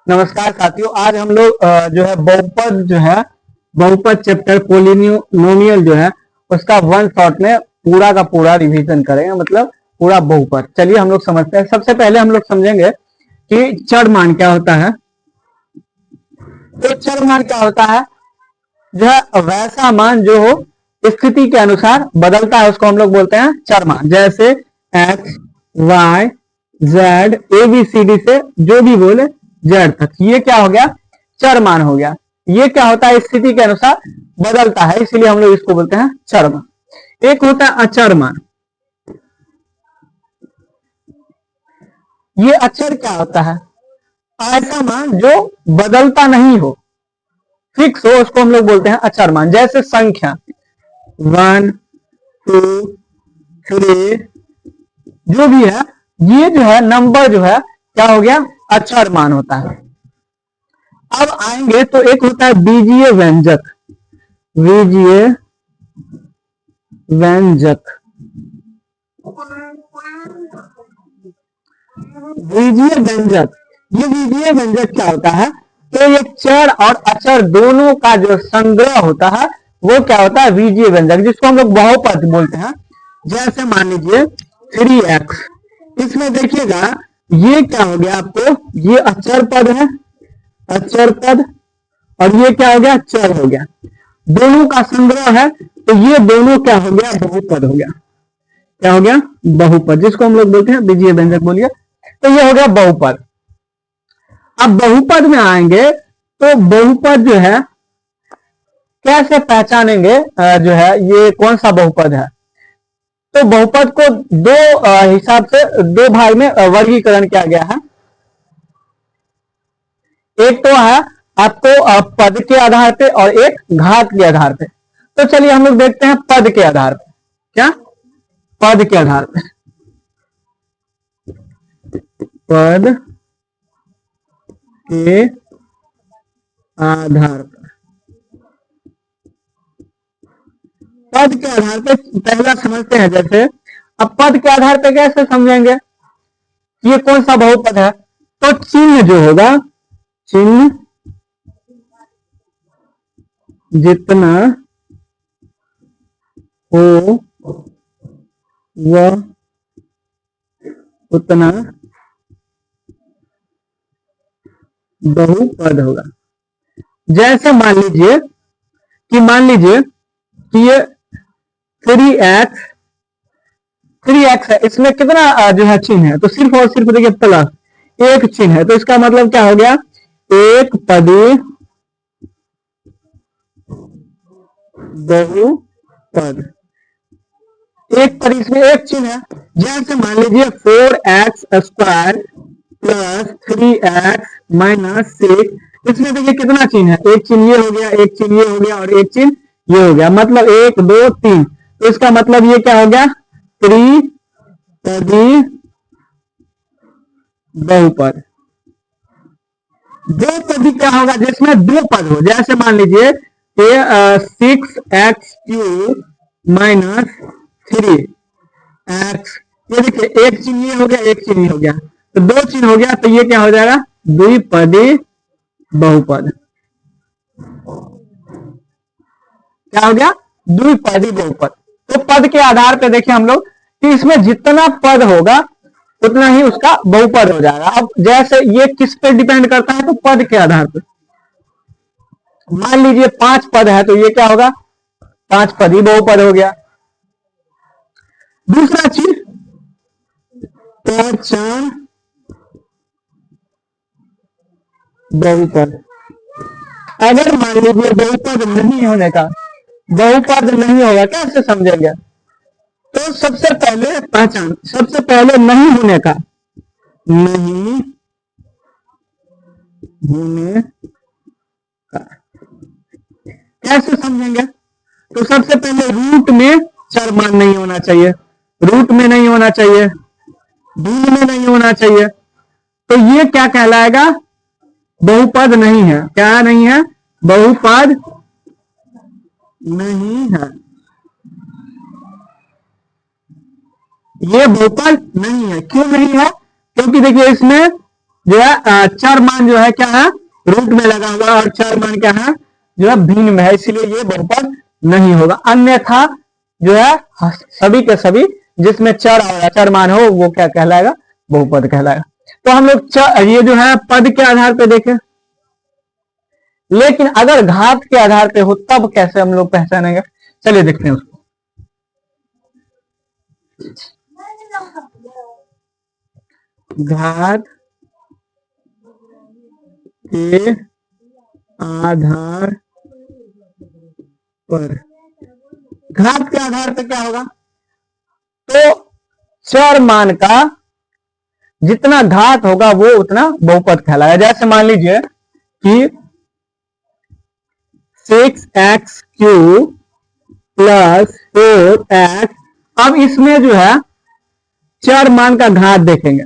नमस्कार साथियों, आज हम लोग जो है बहुपद चैप्टर पोलिनोमियल जो है उसका वन शॉट में पूरा का पूरा रिवीजन करेंगे, मतलब पूरा बहुपद। चलिए हम लोग समझते हैं। सबसे पहले हम लोग समझेंगे कि चर मान क्या होता है। तो चर मान क्या होता है, जो है वैसा मान जो हो स्थिति के अनुसार बदलता है, उसको हम लोग बोलते हैं चर मान। जैसे X, Y, Z, A B C D से जो भी बोले जेड तक, ये क्या हो गया, चर मान हो गया। ये क्या होता है, स्थिति के अनुसार बदलता है, इसलिए हम लोग इसको बोलते हैं चर मान। एक होता है अचर मान। ये अचर क्या होता है, ऐसा मान जो बदलता नहीं हो, फिक्स हो, उसको हम लोग बोलते हैं अचर मान। जैसे संख्या 1 2 3 जो भी है, ये जो है नंबर जो है क्या हो गया, अचर मान होता है। अब आएंगे तो एक होता है बीजीय व्यंजक। बीजीय व्यंजक, बीजीय व्यंजक, ये बीजीय व्यंजक क्या होता है, तो ये चर और अचर दोनों का जो संग्रह होता है वो क्या होता है, बीजीय व्यंजक, जिसको हम लोग बहुपद बोलते हैं। जैसे मान लीजिए 3x, इसमें देखिएगा ये क्या हो गया आपको, ये अचर पद है, अचर पद, और ये क्या हो गया, चर हो गया। दोनों का संग्रह है, तो ये दोनों क्या हो गया, बहुपद हो गया। क्या हो गया, बहुपद, जिसको हम लोग बोलते हैं बीजीय व्यंजक। बोलिए, तो ये हो गया बहुपद। अब बहुपद में आएंगे तो बहुपद जो है कैसे पहचानेंगे, जो है ये कौन सा बहुपद है। तो बहुपद को दो हिसाब से, दो भाग में वर्गीकरण किया गया है। एक तो है आपको पद के आधार पे और एक घात के आधार पे। तो चलिए हम लोग देखते हैं पद के आधार पे। क्या, पद के आधार पे, पद के आधार पर, पद के आधार पे पहला समझते हैं। जैसे अब पद के आधार पे कैसे समझेंगे ये कौन सा बहुपद है, तो चिन्ह जो होगा, चिन्ह जितना हो वह उतना बहुपद होगा। जैसे मान लीजिए कि ये 3x है, इसमें कितना जो है चिन्ह है, तो सिर्फ और सिर्फ देखिए प्लस एक चिन्ह है, तो इसका मतलब क्या हो गया, एक पदी बहुपद। एक पद, इसमें एक चिन्ह है। जैसे मान लीजिए 4x square plus 3x minus 6, इसमें देखिए कितना चिन्ह है, एक चिन्ह ये हो गया, एक चिन्ह ये हो गया, और एक चिन्ह ये हो गया, मतलब 1 2 3। तो इसका मतलब ये क्या हो गया, त्रिपदी बहुपद। दो पदी क्या होगा, जिसमें दो पद हो। जैसे मान लीजिए 6x³ माइनस 3x, ये देखिए एक चिन्ह ये हो गया, एक चिन्ह ये हो गया, तो दो चिन्ह हो गया, तो ये क्या हो जाएगा, द्विपदी बहुपद। क्या हो गया, द्विपदी बहुपद। तो पद के आधार पे देखिए हम लोग कि इसमें जितना पद होगा उतना ही उसका बहुपद हो जाएगा। अब जैसे ये किस पे डिपेंड करता है, तो पद के आधार पे। मान लीजिए 5 पद है, तो ये क्या होगा, 5 पदी बहुपद हो गया। दूसरा चीज, पहचान बहुपद। अगर मान लीजिए बहुपद नहीं होने का, बहुपद नहीं होगा, कैसे समझेंगे, तो सबसे पहले पहचान, सबसे पहले नहीं होने का, नहीं होने का कैसे समझेंगे, तो सबसे पहले रूट में चर मान नहीं होना चाहिए, रूट में नहीं होना चाहिए, भिन्न में नहीं होना चाहिए, तो ये क्या कहलाएगा, बहुपद नहीं है। क्या नहीं है, बहुपद नहीं है, ये बहुपद नहीं है। क्यों नहीं है, क्योंकि देखिए इसमें जो है चर मान जो है क्या है, रूट में लगा हुआ, और चर मान क्या है, जो है भिन्न में है, इसीलिए ये बहुपद नहीं होगा। अन्यथा जो है सभी के सभी जिसमें चर और अचर मान हो वो क्या कहलाएगा, बहुपद कहलाएगा। तो हम लोग ये जो है पद के आधार पे देखें, लेकिन अगर घात के आधार पे हो तब कैसे हम लोग पहचानेंगे, चलिए देखते हैं उसको। घात के आधार पर, घात के आधार पर क्या होगा, तो चर मान का जितना घात होगा वो उतना बहुपद कहलाएगा। जैसे मान लीजिए कि 6x³ प्लस 4x, अब इसमें जो है चर मान का घात देखेंगे,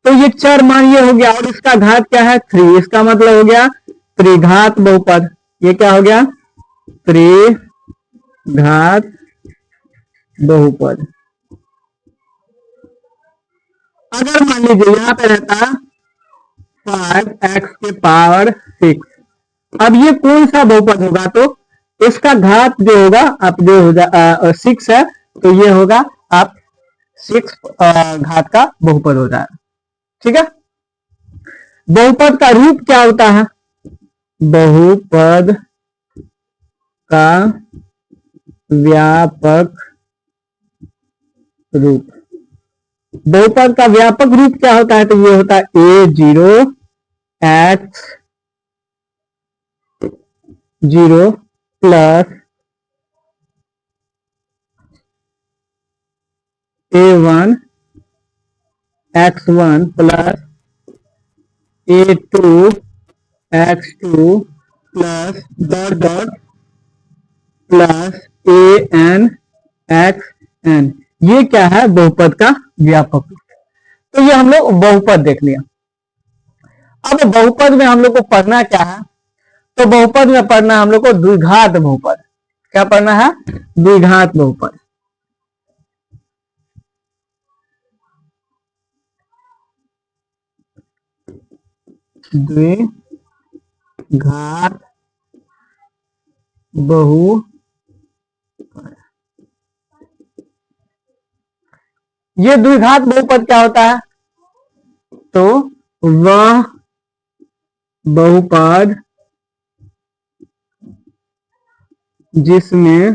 तो ये चर मान ये हो गया, और इसका घात क्या है 3, इसका मतलब हो गया त्रिघात बहुपद। ये क्या हो गया, त्रिघात बहुपद। अगर मान लीजिए यहां पे रहता 5x⁶, अब ये कौन सा बहुपद होगा, तो इसका घात जो होगा आप जो हो 6 है, तो ये होगा आप 6 घात का बहुपद हो जाएगा। ठीक है, बहुपद का रूप क्या होता है, बहुपद का व्यापक रूप, बहुपद का व्यापक रूप क्या होता है, तो ये होता है a0x0 plus a1x1 plus a2x2 plus dot dot plus anxn। ये क्या है, बहुपद का व्यापक रूप। तो ये हम लोग बहुपद देख लिया। अब बहुपद में हम लोग को पढ़ना क्या है, तो बहुपद में पढ़ना है हम लोग को द्विघात बहुपद। क्या पढ़ना है, द्विघात बहुपद। द्विघात बहुपद, ये द्विघात बहुपद क्या होता है, तो वह बहुपद जिसमें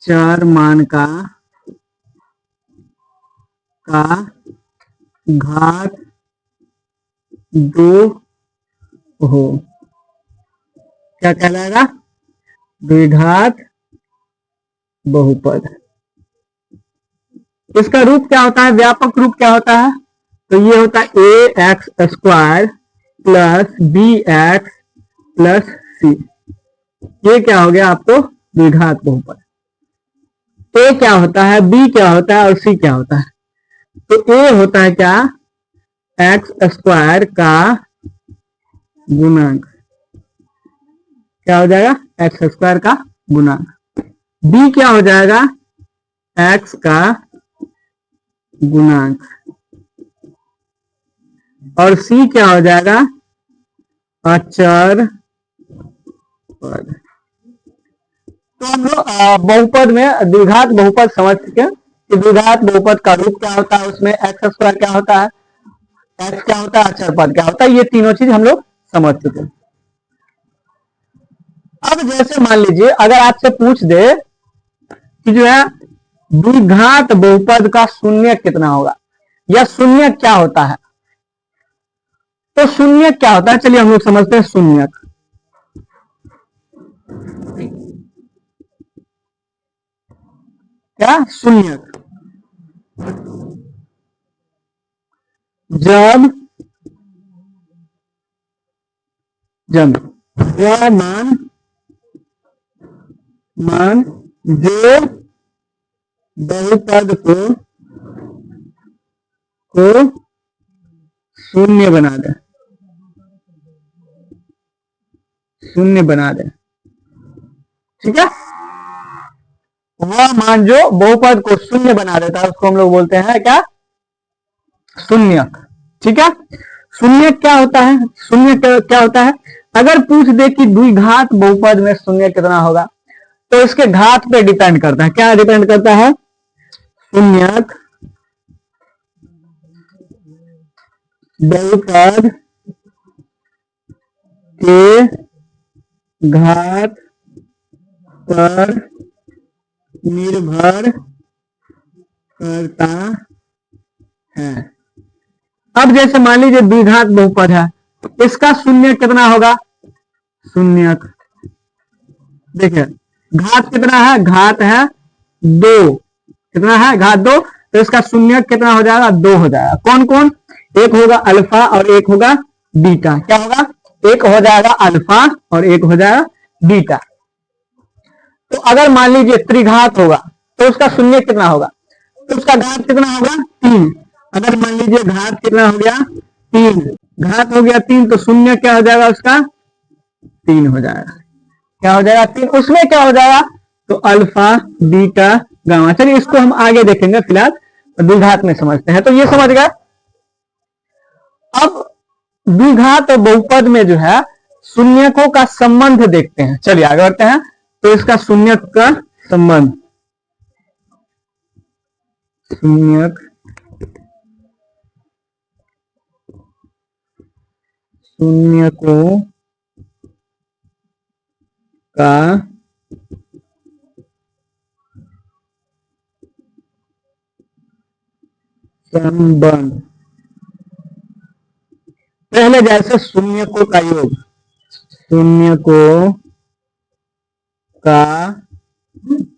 चर मान का घात 2 हो, क्या कहलाएगा, द्विघात बहुपद। इसका रूप क्या होता है, व्यापक रूप क्या होता है, तो ये होता है ax² plus bx plus c। ये क्या हो गया आपको, द्विघात बहुपद। a क्या होता है, b क्या होता है और c क्या होता है, तो a होता है क्या, x² का गुणांक, क्या हो जाएगा, x² का गुणांक। b क्या हो जाएगा, x का गुणांक, और c क्या हो जाएगा, अचर पद। तो हम लोग बहुपद में द्विघात बहुपद समझ चुके हैं कि द्विघात बहुपद का रूप क्या होता है, उसमें x² क्या होता है, x क्या होता है, अचर पद क्या होता है, ये तीनों चीज हम लोग समझ चुके हैं। अब जैसे मान लीजिए अगर आपसे पूछ दे कि जो है द्विघात बहुपद का शून्य कितना होगा, या शून्य क्या होता है, तो शून्य क्या होता है, चलिए हम लोग समझते हैं शून्य। क्या शून्य, जब वह मान जो बहुपद को शून्य बना दे, शून्य बना दे। ठीक है, वह मान जो बहुपद को शून्य बना देता है उसको हम लोग बोलते हैं क्या, शून्यक। ठीक है, शून्यक क्या होता है? शून्य क्या होता है? अगर पूछ दे कि द्विघात बहुपद में शून्य कितना होगा, तो इसके घात पे डिपेंड करता है। क्या डिपेंड करता है? शून्यक बहुपद के घात पर निर्भर करता है। अब जैसे मान लीजिए द्विघात बहुपद है, इसका शून्य कितना होगा? शून्यक, देखिए घात कितना है? घात है 2। कितना है? घात 2। तो इसका शून्य कितना हो जाएगा? 2 हो जाएगा। कौन कौन? एक होगा अल्फा और एक होगा बीटा। क्या होगा? एक हो जाएगा अल्फा और एक हो जाएगा बीटा। तो अगर मान लीजिए त्रिघात होगा तो उसका शून्य कितना होगा? तो उसका घात कितना होगा? 3। अगर मान लीजिए घात कितना हो गया? 3। घात हो गया 3, तो शून्य क्या हो जाएगा? उसका 3 हो जाएगा। क्या हो जाएगा? 3। उसमें क्या हो जाएगा? तो अल्फा बीटा गामा। चलिए इसको हम आगे देखेंगे, फिलहाल द्विघात में समझते हैं। तो ये समझ गए। अब द्विघात और बहुपद में जो है शून्यकों का संबंध देखते हैं। चलिए आगे बढ़ते हैं। तो इसका शून्यक का संबंध, शून्यक शून्यकों का संबंध। पहले जैसे शून्यकों का योग, शून्यकों का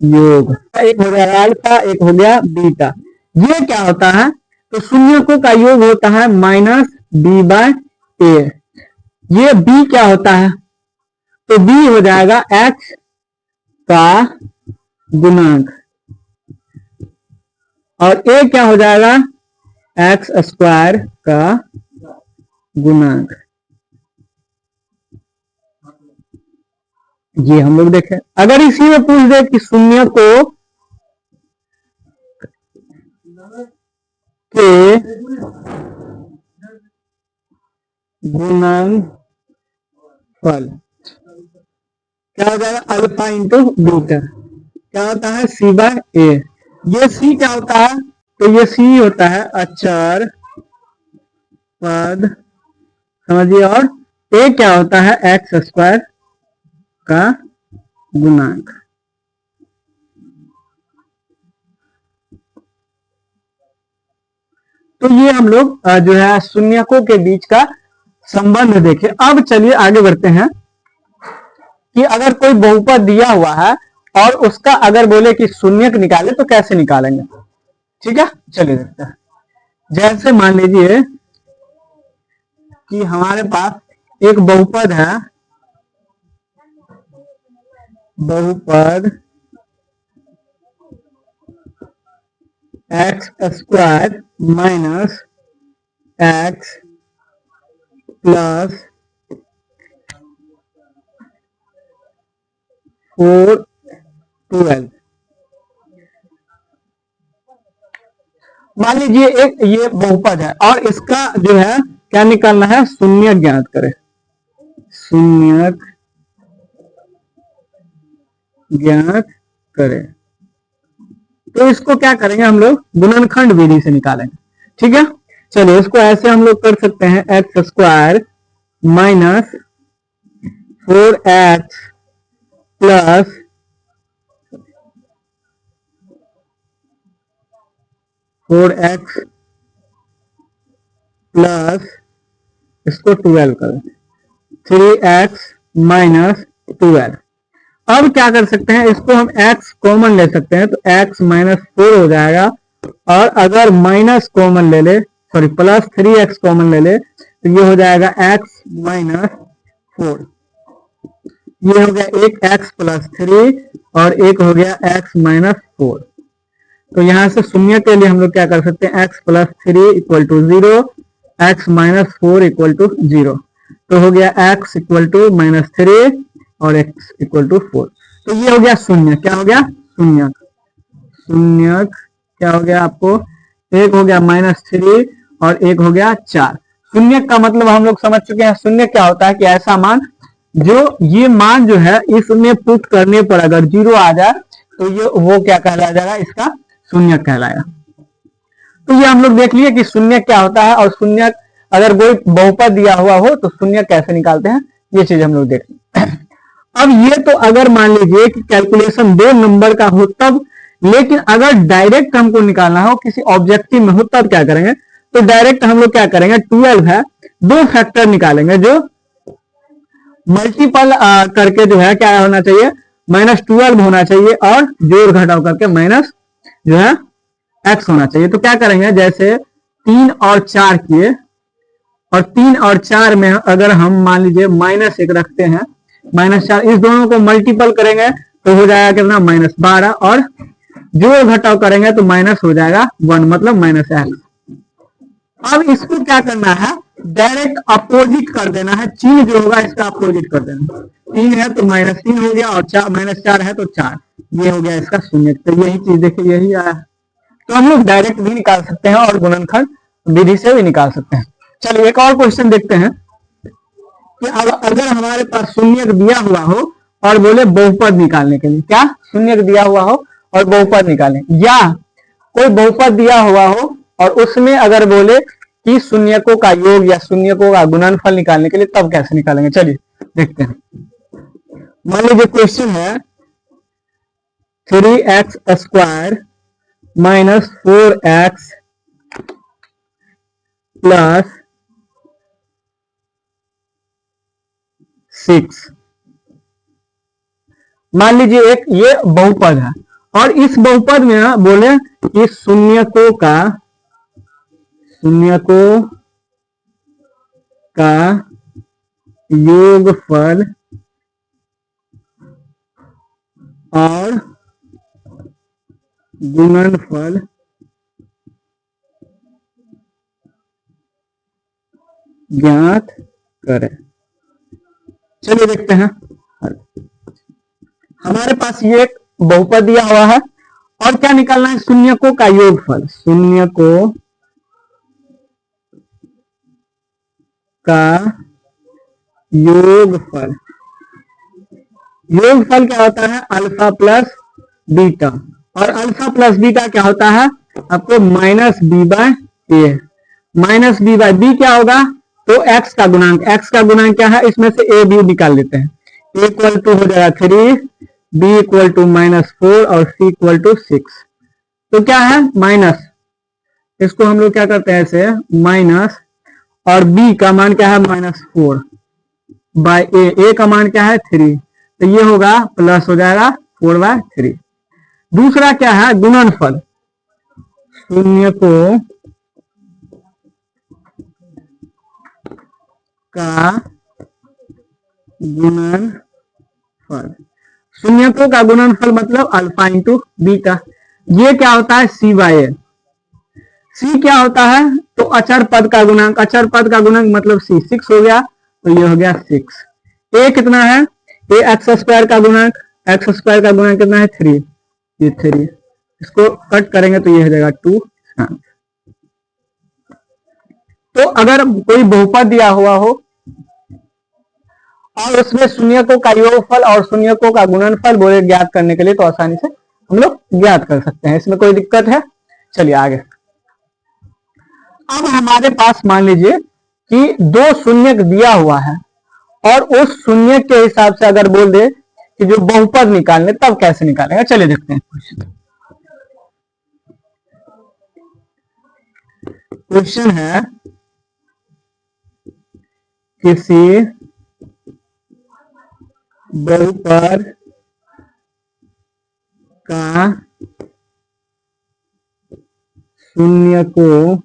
योग, एक हो गया अल्फा, एक हो गया बीटा। ये क्या होता है? तो शून्यकों का योग होता है -b/a। ये b क्या होता है? तो b हो जाएगा x का गुणांक और a क्या हो जाएगा? x² का गुणांक। ये हम लोग देखें। अगर इसी में पूछ दे कि शून्य को के गुणनफल, क्या हो जाएगा? Alpha into beta. क्या होता है? c/a। ये c क्या होता है? तो ये c होता है अचर पद, समझिए। और a क्या होता है? x² का गुणांक। तो ये हम लोग जो है शून्यकों के बीच का संबंध देखे। अब चलिए आगे बढ़ते हैं कि अगर कोई बहुपद दिया हुआ है और उसका अगर बोले कि शून्यक निकाले तो कैसे निकालेंगे। ठीक है, चलिए देखते हैं। जैसे मान लीजिए कि हमारे पास एक बहुपद है, बहुपद x² माइनस x प्लस 412। मान लीजिए एक ये बहुपद है और इसका जो है क्या निकालना है? शून्यक ज्ञात करें। शून्यक ज्ञात करें तो इसको क्या करेंगे हम लोग? गुणनखंड विधि से निकालेंगे। ठीक है, चलिए इसको ऐसे हम लोग कर सकते हैं। x² minus 4x plus 4x plus इसको 12 करें, 3x माइनस 12। अब क्या कर सकते हैं? इसको हम x कॉमन ले सकते हैं, तो x माइनस 4 हो जाएगा। और अगर माइनस कॉमन ले ले, सॉरी प्लस 3x कॉमन ले ले, तो ये हो जाएगा x माइनस 4। ये हो गया एक x प्लस 3 और एक हो गया x माइनस 4। तो यहां से शून्य के लिए हम लोग क्या कर सकते हैं? x plus 3 equal to 0, x minus 4 equal to 0। तो हो गया x इक्वल टू -3 और x इक्वल टू 4। तो ये हो गया शून्य। क्या हो गया? शून्यक। शून्यक क्या हो गया आपको? एक हो गया -3 और एक हो गया 4। शून्य का मतलब हम लोग समझ चुके हैं। शून्य क्या होता है कि ऐसा मान जो ये मान जो है इसमें पुट करने पर अगर 0 आ जाए तो ये वो क्या कहलाया जाएगा, इसका शून्य कहलाएगा। तो ये हम लोग देख लिए कि शून्य क्या होता है, और शून्य अगर कोई बहुपद दिया हुआ हो तो शून्य कैसे निकालते हैं, ये चीज हम लोग देख लिए। अब ये तो अगर मान लीजिए कि कैलकुलेशन 2 नंबर का हो तब, लेकिन अगर डायरेक्ट हमको निकालना हो किसी ऑब्जेक्टिव में हो तब क्या करेंगे, तो डायरेक्ट हम लोग क्या करेंगे, 12 है, 2 फैक्टर निकालेंगे जो मल्टीपल करके जो है क्या होना चाहिए, -12 होना चाहिए, और जोड़ घटाव करके माइनस जो है x होना चाहिए। तो क्या करेंगे, जैसे 3 और 4 किए, और 3 और 4 में अगर हम मान लीजिए -1 रखते हैं, -4, इस दोनों को मल्टीपल करेंगे तो हो जाएगा कितना, -12, और जोड़ घटाव करेंगे तो माइनस हो जाएगा 1, मतलब -x। अब इसको क्या करना है, डायरेक्ट अपोजिट कर देना है, चिन्ह जो होगा इसका अपोजिट कर देना। 3 है तो -3 हो गया, और -4 है तो 4, ये हो गया इसका शून्य। तो यही चीज देखिए यही आया। तो हम लोग डायरेक्ट भी निकाल सकते हैं और गुणनखंड विधि से भी निकाल सकते हैं। चलिए एक और क्वेश्चन देखते हैं कि अगर हमारे पास शून्य दिया हुआ हो और बोले बहुपद निकालने के लिए, क्या शून्य दिया हुआ हो और बहुपद निकालें, या कोई बहुपद दिया हुआ हो और उसमें अगर बोले कि शून्यकों का योग या शून्यकों का गुणनफल निकालने के लिए, तब कैसे निकालेंगे, चलिए देखते हैं। मान लीजिए क्वेश्चन है 3x² - 4x + 6। मान लीजिए एक ये बहुपद है, और इस बहुपद में ना बोले कि शून्यकों का योगफल और गुणनफल ज्ञात करें। चलिए देखते हैं। हमारे पास ये एक बहुपद दिया हुआ है और क्या निकालना है, शून्यकों का योगफल, शून्यकों का योगफल। योगफल क्या होता है, अल्फा प्लस बीटा, और अल्फा प्लस बीटा क्या होता है आपको -b/a, -b/b क्या होगा, तो x का गुणांक, x का गुणांक क्या है, इसमें से a b निकाल लेते हैं। a = हो जाएगा 3, b = -4 और c = 6। तो क्या है माइनस, इसको हम लोग क्या करते हैं ऐसे माइनस, और b का मान क्या है -4/a, a का मान क्या है 3, तो ये होगा प्लस हो जाएगा 4/3। दूसरा क्या है गुणनफल, शून्यकों का गुणनफल। शून्यकों का गुणनफल मतलब अल्फा इंटू बीटा। ये क्या होता है c/a। c क्या होता है, तो अचर पद का गुणांक, अचर पद का गुणांक मतलब c, 6 हो गया, तो ये हो गया 6। a कितना है, a x² का गुणांक, x² का गुणांक कितना है 3, ये 3, इसको कट करेंगे तो ये हो जाएगा 2। तो अगर कोई बहुपद दिया हुआ हो और उसमें शून्यकों का योगफल और शून्यकों का गुणनफल बोले ज्ञात करने के लिए, तो आसानी से हम लोग ज्ञात कर सकते हैं, इसमें कोई दिक्कत है। चलिए आगे। अब हमारे पास मान लीजिए कि 2 शून्यक दिया हुआ है और उस शून्य के हिसाब से अगर बोल दे कि जो बहुपद निकालने, तब कैसे निकालेंगे, चलिए देखते हैं। क्वेश्चन है किसी बहुपद का शून्यकों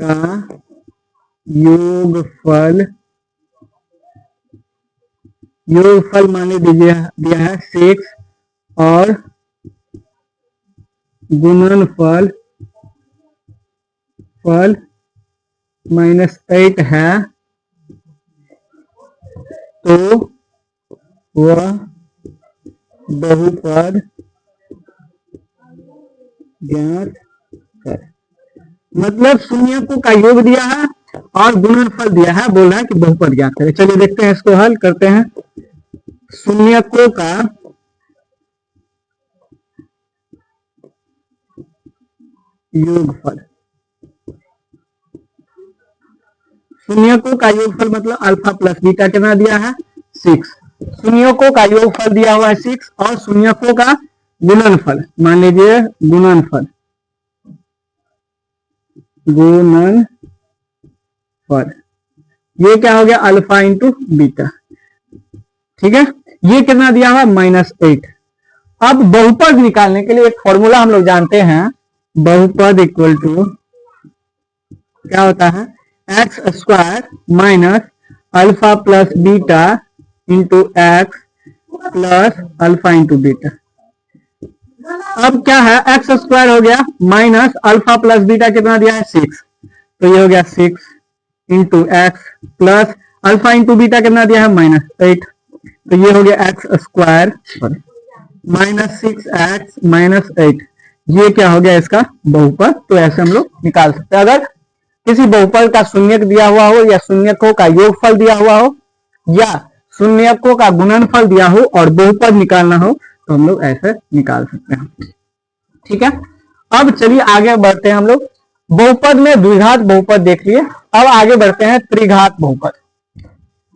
का योगफल मान लीजिए दिया है 6 और गुणनफल -8 है, तो वह बहुपद ज्ञात मतलब शून्यकों का योग दिया है और गुणनफल दिया है, बोल रहा है कि बहुपद ज्ञात करें। चलिए देखते हैं, इसको हल करते हैं। शून्यकों का योगफल, शून्यकों का योगफल मतलब अल्फा प्लस बीटा कितना दिया है 6। शून्यकों का योगफल दिया हुआ है 6 और शून्यकों का गुणनफल, मान लीजिए गुणनफल ये क्या हो गया अल्फा इंटू बीटा, ठीक है। ये कितना दिया हुआ -8। अब बहुपद निकालने के लिए एक फॉर्मूला हम लोग जानते हैं, बहुपद इक्वल टू क्या होता है x square minus alpha plus beta into x plus alpha into beta. अब क्या है एक्स स्क्वायर हो गया माइनस अल्फा प्लस बीटा कितना दिया है 6, तो ये हो गया 6 into x plus alpha into beta कितना दिया है -8, तो ये हो गया x square minus 6x minus 8। ये क्या हो गया इसका बहुपद। तो ऐसे हम लोग निकाल सकते हैं, अगर किसी बहुपद का शून्यक दिया हुआ हो या शून्यकों का योगफल दिया हुआ हो या शून्यकों का गुणनफल दिया हो और बहुपद निकालना हो तो हम लोग ऐसे निकाल सकते हैं, ठीक है। अब चलिए आगे बढ़ते हैं हम लोग। बहुपद में द्विघात बहुपद देख लिए, अब आगे बढ़ते हैं त्रिघात बहुपद।